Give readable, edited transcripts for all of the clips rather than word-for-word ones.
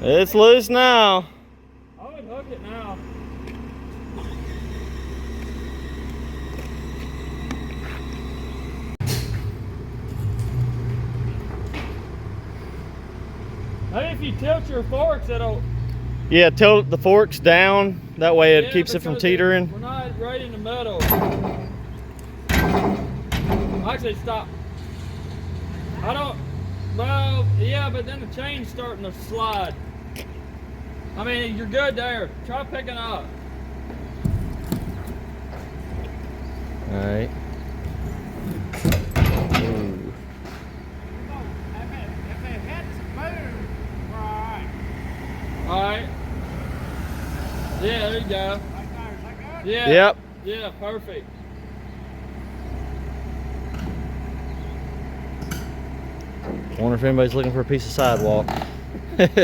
It's loose now. I would hook it now. Maybe if you tilt your forks, it'll... Yeah, tilt the forks down. That way it keeps it from teetering. We're not right in the middle. Actually, stop. I don't... Well, yeah, but then the chain's starting to slide. I mean, you're good there. Try picking up. All right. Ooh. If it hits smooth, we're alright. Alright. Yeah, there you go. Like that, is that good? Yeah. Yep. Yeah, perfect. Wonder if anybody's looking for a piece of sidewalk. That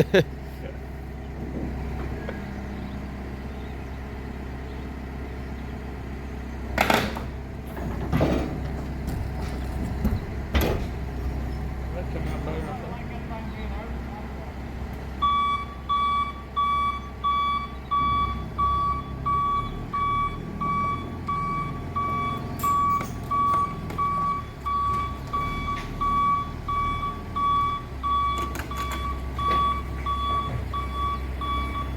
came out better, I think.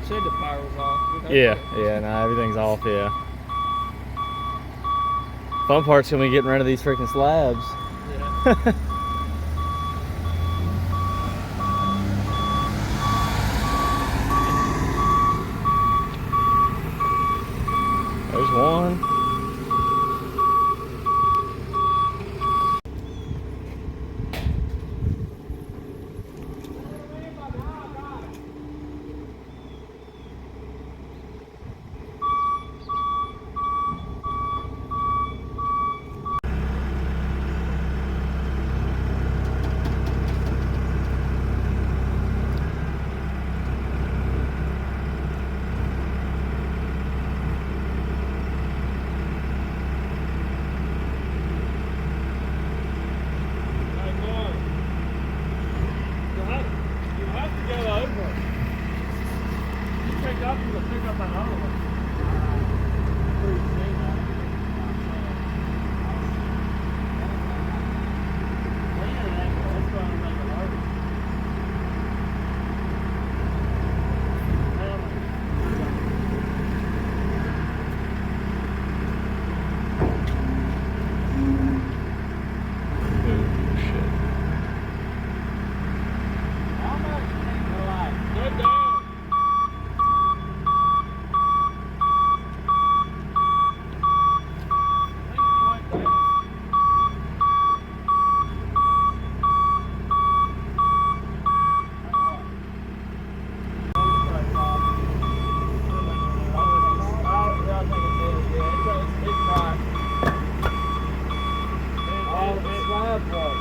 Said the power was off. Yeah, no, everything's off, yeah. Fun part's gonna be getting rid of these freaking slabs. Yeah. There's one.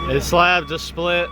The slab just split.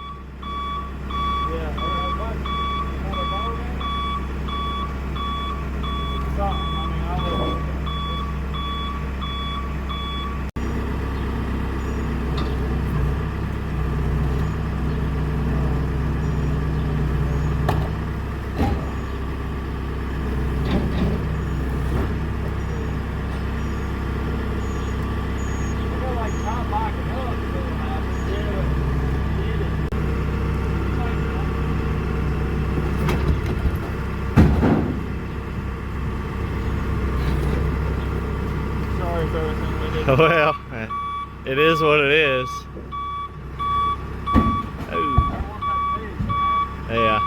Well, it is what it is. Oh. Yeah.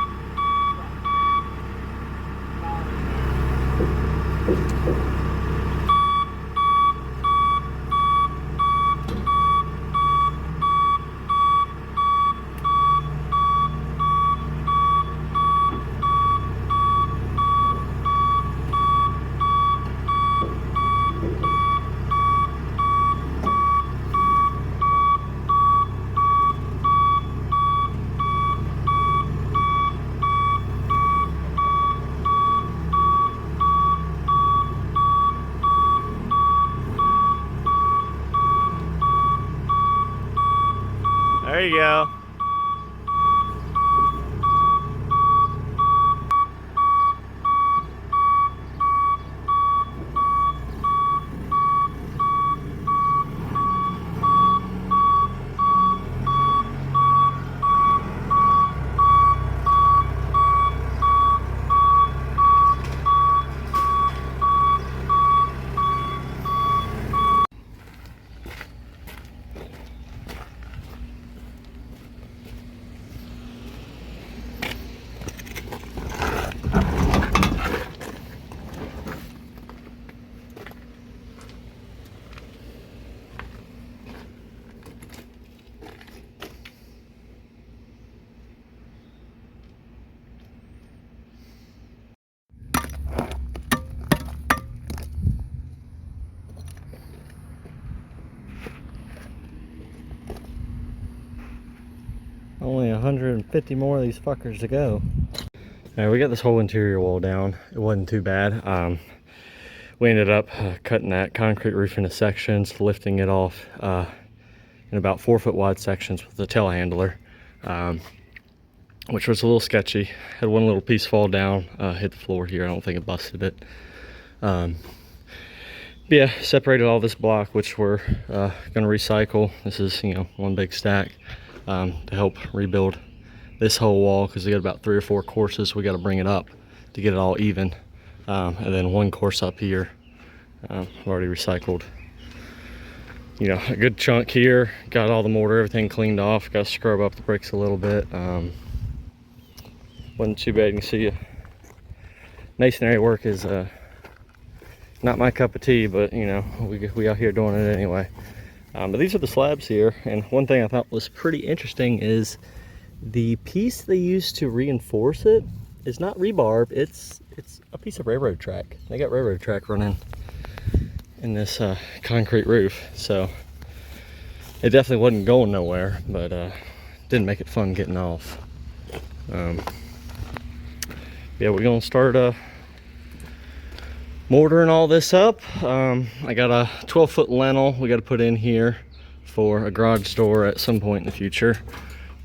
150 more of these fuckers to go. Alright, we got this whole interior wall down. It wasn't too bad. We ended up cutting that concrete roof into sections, lifting it off in about 4 foot wide sections with the telehandler, which was a little sketchy. Had one little piece fall down, hit the floor here. I don't think it busted it. Yeah, separated all this block, which we're gonna recycle. This is, you know, one big stack to help rebuild this whole wall, because we got about 3 or 4 courses we got to bring it up to get it all even, and then one course up here. We've already recycled, you know, a good chunk here. Got all the mortar, everything cleaned off. Got to scrub up the bricks a little bit. Wasn't too bad. You can see masonry work is not my cup of tea, but you know, we out here doing it anyway. But these are the slabs here, and one thing I thought was pretty interesting is the piece they used to reinforce it is not rebarb. It's a piece of railroad track. They got railroad track running in this concrete roof, so it definitely wasn't going nowhere, but didn't make it fun getting off. Yeah, we're gonna start mortaring all this up. I got a 12-foot lintel we got to put in here for a garage door at some point in the future.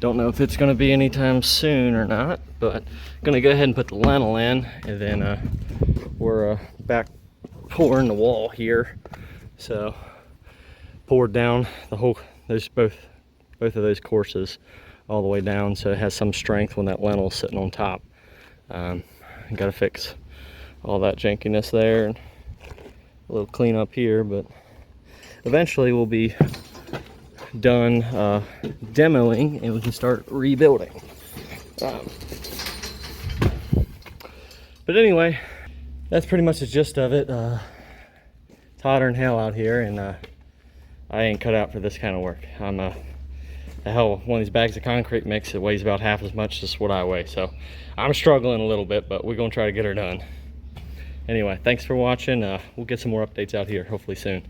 Don't know if it's going to be anytime soon or not, but gonna go ahead and put the lintel in, and then we're back pouring the wall here. So poured down the whole, there's both of those courses all the way down, so it has some strength when that lintel's sitting on top. Got to fix all that jankiness there and a little clean up here, but eventually we'll be done demoing and we can start rebuilding. But anyway, that's pretty much the gist of it. It's hotter than hell out here, and I ain't cut out for this kind of work. I'm the hell, one of these bags of concrete mix, it weighs about half as much as what I weigh, so I'm struggling a little bit, but we're gonna try to get her done. Anyway, thanks for watching. We'll get some more updates out here hopefully soon.